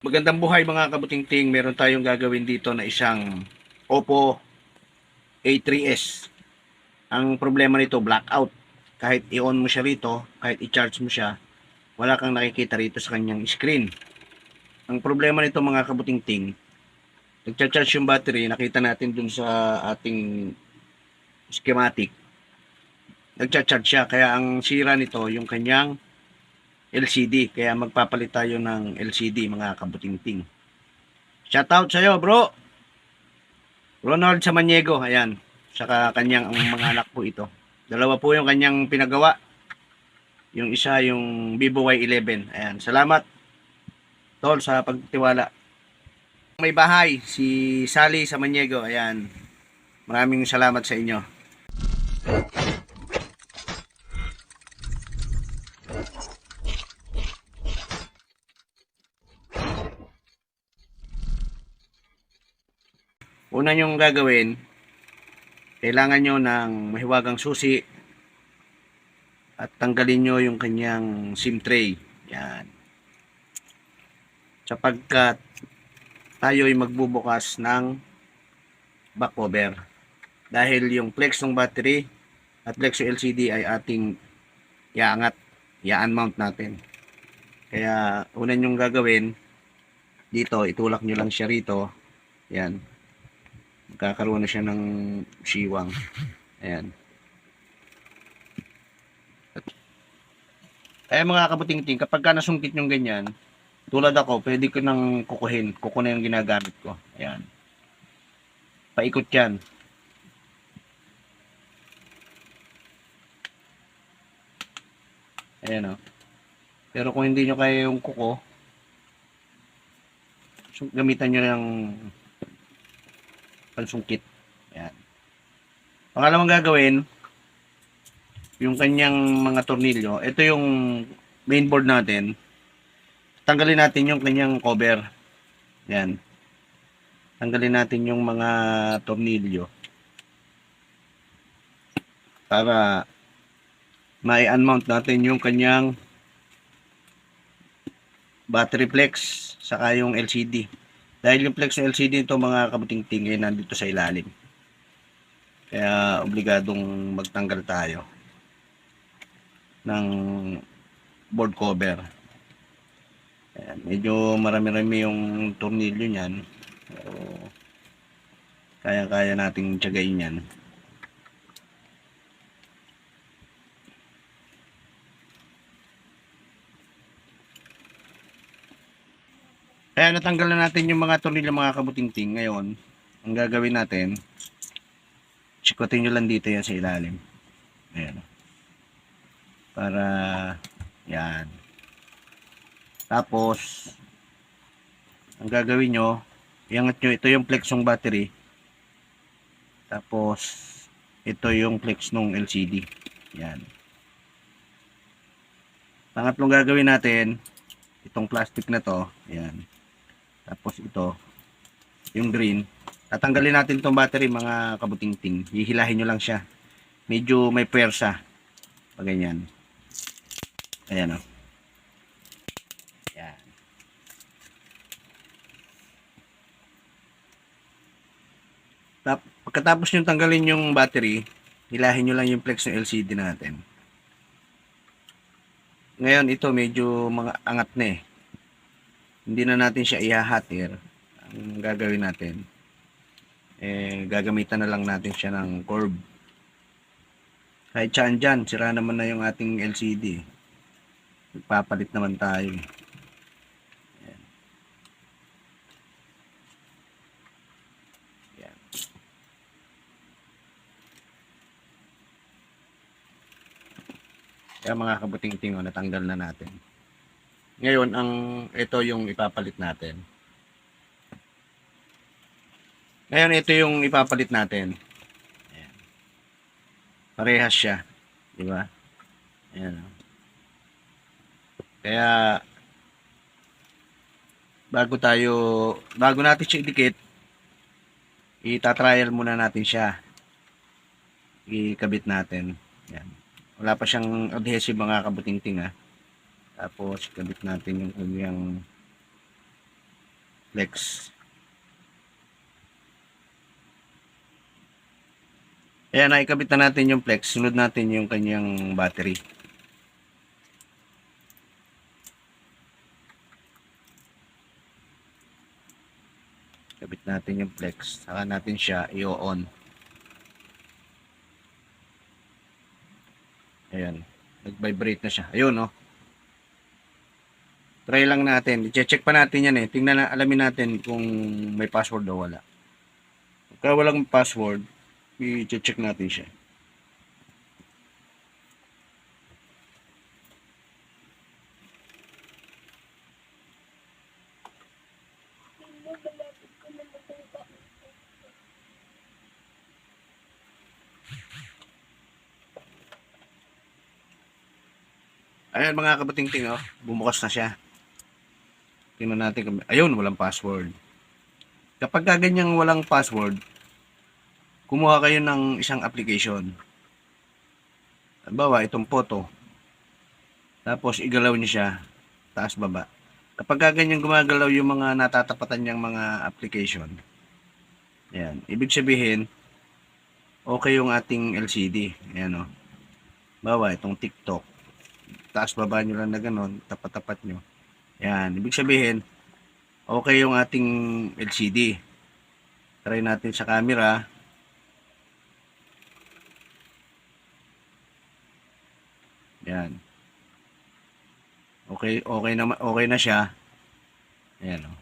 Magandang buhay mga kabutingting. Meron tayong gagawin dito na isang Oppo A3s. Ang problema nito, blackout. Kahit i-on mo siya rito, kahit i-charge mo siya, wala kang nakikita rito sa kanyang screen. Ang problema nito mga kabutingting, nagcha-charge yung battery, nakita natin dun sa ating schematic. Nagcha-charge siya, kaya ang sira nito yung kanyang LCD. Kaya magpapalit tayo ng LCD mga kabutingting. Shoutout sa'yo bro! Ronald Samaniego, ayan. Saka kanyang ang mga anak po ito. Dalawa po yung kanyang pinagawa. Yung isa yung Vivo Y11. Ayan. Salamat tol sa pagtiwala. May bahay si Sally Samaniego. Ayan. Maraming salamat sa inyo. Una nyong gagawin, kailangan nyo ng mahiwagang susi at tanggalin nyo yung kanyang SIM tray. Yan. Sapagkat tayo ay magbubukas ng back cover. Dahil yung flex ng battery at flex yung LCD ay ating iaangat, i-unmount natin. Kaya una nyong gagawin, dito itulak nyo lang siya rito. Yan. Magkakaroon na siya ng siwang. Ayan. Kaya mga kabutingting, kapag ka nasungkit yung ganyan, tulad ako, pwede ko nang kukuhin. Kuko na yung ginagamit ko. Ayan. Paikot yan. Ayan o. Pero kung hindi nyo kaya yung kuko, gamitan nyo ng pansungkit. Ayan. Pangalawang gagawin, yung kanyang mga tornilyo. Ito yung mainboard natin. Tanggalin natin yung kanyang cover. Ayan. Tanggalin natin yung mga tornilyo para mai-unmount natin yung kanyang battery flex saka yung LCD. Dahil yung flex ng LCD ito mga kabutingting ay nandito sa ilalim. Kaya obligadong magtanggal tayo ng board cover. Ayan, medyo marami-rami yung tornilyo niyan. So, kaya-kaya nating tiyagain yan. Kaya natanggal na natin yung mga tornilyo mga kabutingting. Ngayon, ang gagawin natin, sikutin nyo lang dito yan sa ilalim. Ayan. Para, yan. Tapos, ang gagawin nyo, iangat nyo, ito yung flex ng battery. Tapos, ito yung flex ng LCD. Yan. Pangatlong gagawin natin, itong plastic na to, yan. Tapos ito, yung green. Tatanggalin natin itong battery mga kabutingting. Hihilahin nyo lang siya. Medyo may puwersa. Pag ganyan. Ayan o. Yan. Pagkatapos nyo tanggalin yung battery, hilahin nyo lang yung flex ng LCD natin. Ngayon ito medyo mga angat na eh. Hindi na natin siya ihahatir. Ang gagawin natin, gagamitan na lang natin siya ng curve. Kahit saan dyan, sira naman na yung ating LCD. Magpapalit naman tayo. Ayan. Ayan. Kaya mga kabuting-ting, natanggal na natin. Ngayon, ito yung ipapalit natin. Ngayon, ito yung ipapalit natin. Ayan. Parehas siya. Diba? Ayan. Kaya, bago natin siya idikit, itatrial muna natin siya. Ikabit natin. Ayan. Wala pa siyang adhesive mga kabuting-ting ha. Tapos, kabit natin yung kanyang flex. Ayan, naikabit na natin yung flex. Sunod natin yung kanyang battery. Kabit natin yung flex. Saka natin siya i-on. Ayan. Nag-vibrate na siya. Ayun, oh. Try lang natin. I-check pa natin yan eh. Tingnan na, alamin natin kung may password o wala. Kaya walang password, i-check natin siya. Ayan mga kabating-ting, oh. Bumukas na siya. Tingnan natin kung... Ayun, walang password. Kapag ganyang walang password, kumuha kayo ng isang application. Halimbawa, itong photo. Tapos, igalaw niyo siya. Taas, baba. Kapag ganyan gumagalaw yung mga natatapatan niyang mga application, ayan. Ibig sabihin, okay yung ating LCD. Ayan, oh. Bawa, itong TikTok. Taas, baba nyo lang na ganun. Tapat-tapat nyo. Ayan. Ibig sabihin, okay yung ating LCD. Try natin sa camera. Ayan. Okay na siya. Ayan, oh.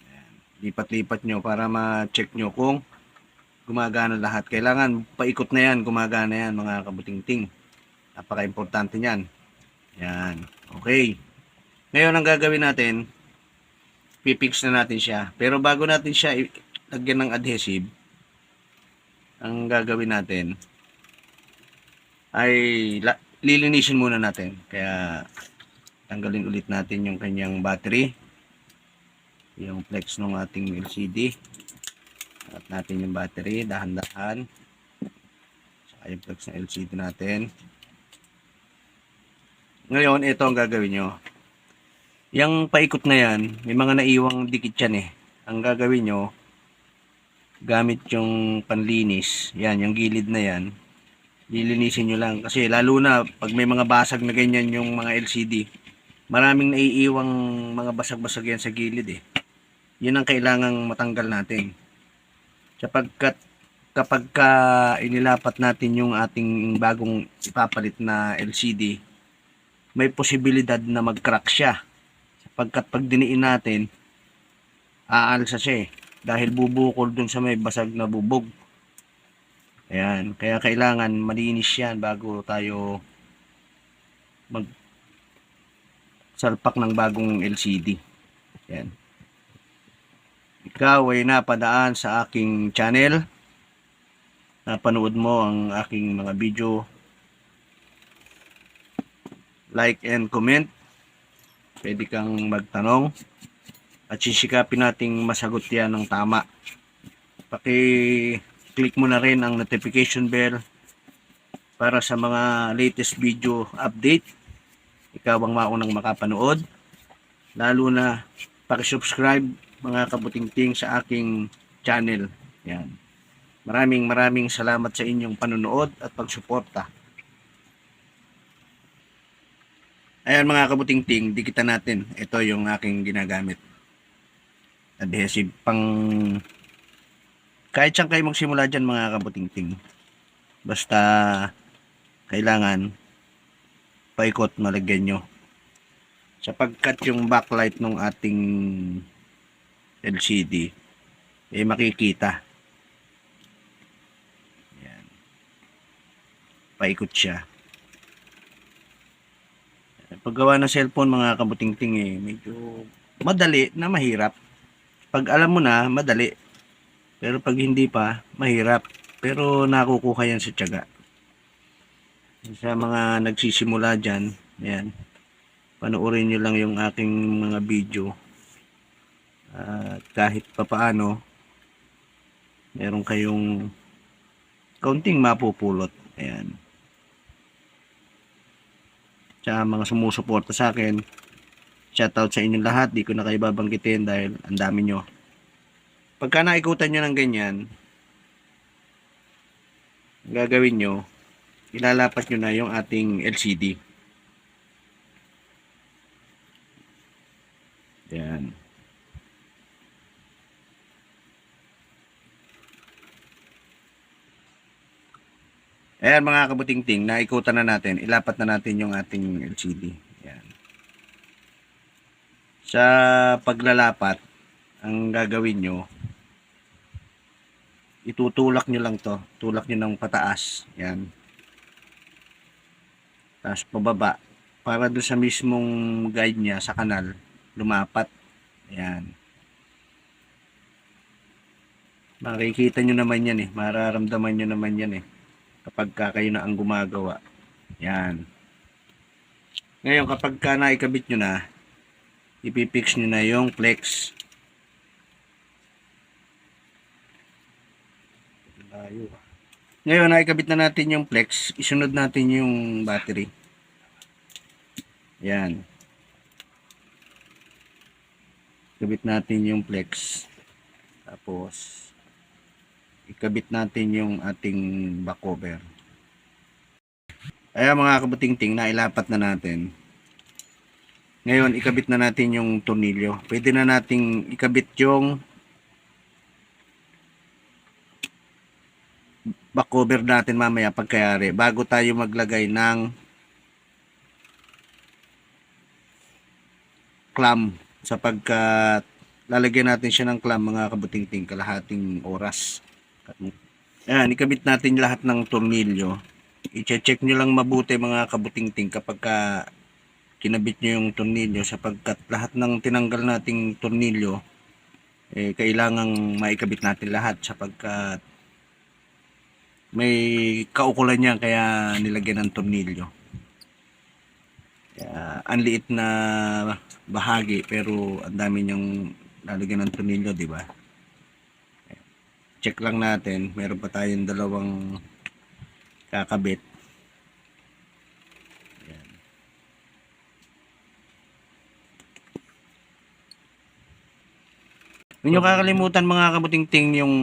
Ayan. Lipat-lipat nyo para ma-check nyo kung gumagana lahat. Kailangan paikot na yan, gumagana yan mga kabuting-ting. Napaka-importante niyan. Ayan. Okay. Ngayon ang gagawin natin, pipix na natin siya. Pero bago natin siya lagyan ng adhesive, ang gagawin natin ay lilinisin muna natin. Kaya tanggalin ulit natin yung kanyang battery, yung flex ng ating LCD. At natin yung battery dahan-dahan, saka yung flex ng LCD natin. Ngayon ito ang gagawin nyo. Yung paikot na yan, may mga naiwang dikit yan eh. Ang gagawin nyo, gamit yung panlinis, yan, yung gilid na yan, lilinisin nyo lang. Kasi lalo na pag may mga basag na ganyan yung mga LCD, maraming naiiwang mga basag-basag yan sa gilid eh. Yun ang kailangang matanggal natin. Sapagkat kapag inilapat natin yung ating bagong ipapalit na LCD, may posibilidad na mag-crack siya. Sapagkat pag diniin natin, aalsa siya eh. Dahil bubukol dun sa may basag na bubog. Ayan, kaya kailangan malinis yan bago tayo magsalpak ng bagong LCD. Ayan. Ikaw ay napadaan sa aking channel, napanood mo ang aking mga video, like and comment, pwede kang magtanong at sisikapin nating masagot yan ng tama. Paki-click mo na rin ang notification bell para sa mga latest video update. Ikaw ang maunang makapanood. Lalo na paki-subscribe mga kabuting-ting sa aking channel. Yan. Maraming salamat sa inyong panonood at pagsuporta. Ayan mga kabuting-ting, dikitan natin. Ito yung aking ginagamit. Adhesive pang kahit saan kayo magsimula dyan mga kabuting-ting. Basta kailangan paikot malagyan nyo. Sapagkat yung backlight ng ating LCD makikita. Ayan. Paikot siya. Paggawa ng cellphone mga kabuting-ting medyo madali na mahirap. Pag alam mo na, madali. Pero pag hindi pa, mahirap. Pero nakukuha yan sa tiyaga. Sa mga nagsisimula dyan, ayan, panoorin nyo lang yung aking mga video. Kahit papaano, meron kayong kaunting mapupulot. Ayan. Sa mga sumusuporta sa akin, Shoutout sa inyong lahat. Di ko na kayo babanggitin dahil ang dami nyo. Pagka naikutan nyo ng ganyan, gagawin nyo, ilalapat nyo na yung ating LCD. Yan. Ayan mga kabutingting, naikutan na natin. Ilapat na natin yung ating LCD. Yan. Sa paglalapat, ang gagawin nyo, itutulak nyo lang to. Tulak nyo ng pataas. Yan. Tapos pababa. Para doon sa mismong guide niya sa kanal, lumapat. Yan. Makikita nyo naman yan eh. Mararamdaman nyo naman yan eh. Kapag kayo na ang gumagawa. Yan. Ngayon, kapag naikabit nyo na, ipipix nyo na yung flex. Ngayon, naikabit na natin yung flex. Isunod natin yung battery. Yan. Ikabit natin yung flex. Tapos, ikabit natin yung ating back cover. Ayan mga kabutingting, nailapat na natin. Ngayon, ikabit na natin yung tornilyo. Pwede na nating ikabit yung back cover natin mamaya pagkayari bago tayo maglagay ng clamp, sapagkat lalagyan natin siya ng clamp mga kabutingting kalahating oras. Ayan, ikabit natin lahat ng tornilyo. I-check nyo lang mabuti mga kabutingting kapag kinabit nyo yung tornilyo, sapagkat lahat ng tinanggal nating tornilyo kailangang maikabit natin lahat sapagkat may kaukulan yan kaya nilagyan ng tornilyo. Ang liit na bahagi pero ang dami niyang lalagyan ng tornilyo, di ba? Check lang natin, meron pa tayong dalawang kakabit. Ayan. Huwag nyo kakalimutan mga kabutingting yung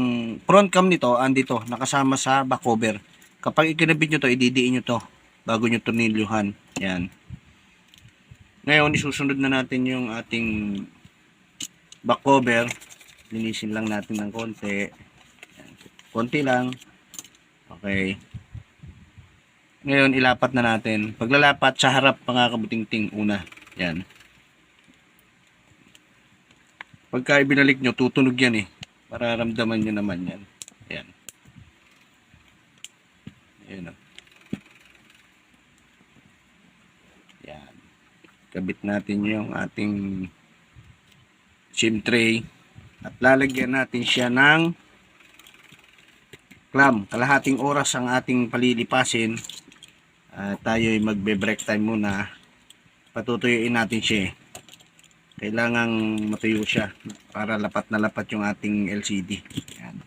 front cam nito, andito, nakasama sa back cover. Kapag ikinabit nyo to, ididiin nyo to bago nyo tornilyuhan. Yan. Ngayon, isusunod na natin yung ating back cover. Linisin lang natin ng konti. Konti lang. Okay. Ngayon, ilapat na natin. Paglalapat sa harap, mga kabutingting, una. Yan. Pagka ibinalik nyo, tutunog yan eh. Mararamdaman nyo naman yan. Yan. Yan. Yan. Kabit natin yung ating SIM tray. At lalagyan natin siya ng clamp. Kalahating oras ang ating palilipasin. Tayo ay magbe-break time muna. Patutuyuin natin siya eh. Kailangang matuyo siya para lapat na lapat yung ating LCD. Yan.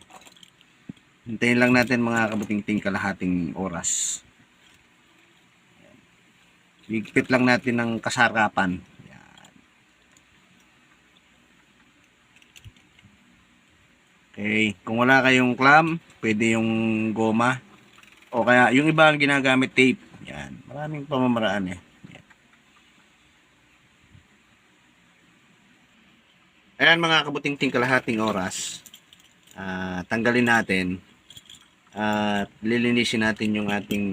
Hintayin lang natin mga kabutingting kalahating oras. Higpit lang natin ng kasarapan. Yan. Okay, kung wala kayong clamp, pwede yung goma o kaya yung iba ang ginagamit tape. Yan, maraming pamamaraan eh. Ayan mga kabutingting kalahating oras. Tanggalin natin at lilinisin natin yung ating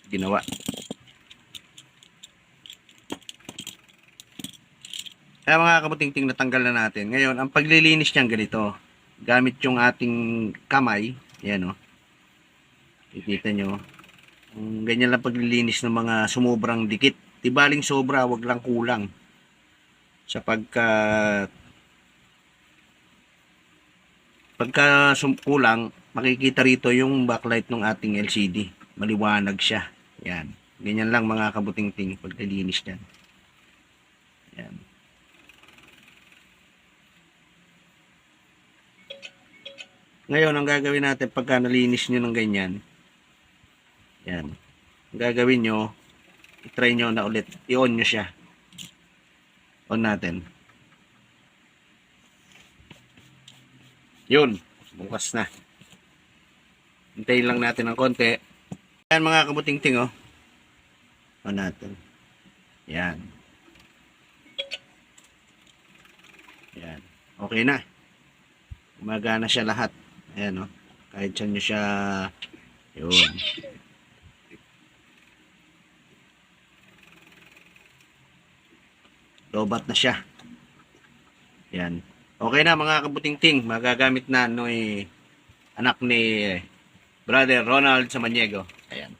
ginawa. Ayan mga kabutingting, natanggal na natin. Ngayon, ang paglilinis niyan ganito. Gamit yung ating kamay. Ayan o. Kikita nyo. Ganyan lang paglilinis ng mga sumubrang dikit. Tibaling sobra, wag lang kulang. Sapagkat pagka kulang, makikita rito yung backlight ng ating LCD. Maliwanag siya. Yan. Ganyan lang mga kabutingting paglilinis niyan. Yan. Ngayon, ang gagawin natin pagka nalinis nyo ng ganyan, yan. Ang gagawin nyo, i-try nyo na ulit. I-on nyo siya. On natin. Yun. Bukas na. Hintayin lang natin ng konti. Ayan mga kabuting-ting, oh. On natin. Yan. Yan. Okay na. Gumagana siya lahat. Ayan, oh. Kahit saan nyo siya, yun. Lobat na siya. Yan. Okay na mga kabuting-ting. Magagamit na no anak ni Brother Ronald Samaniego. Ayan.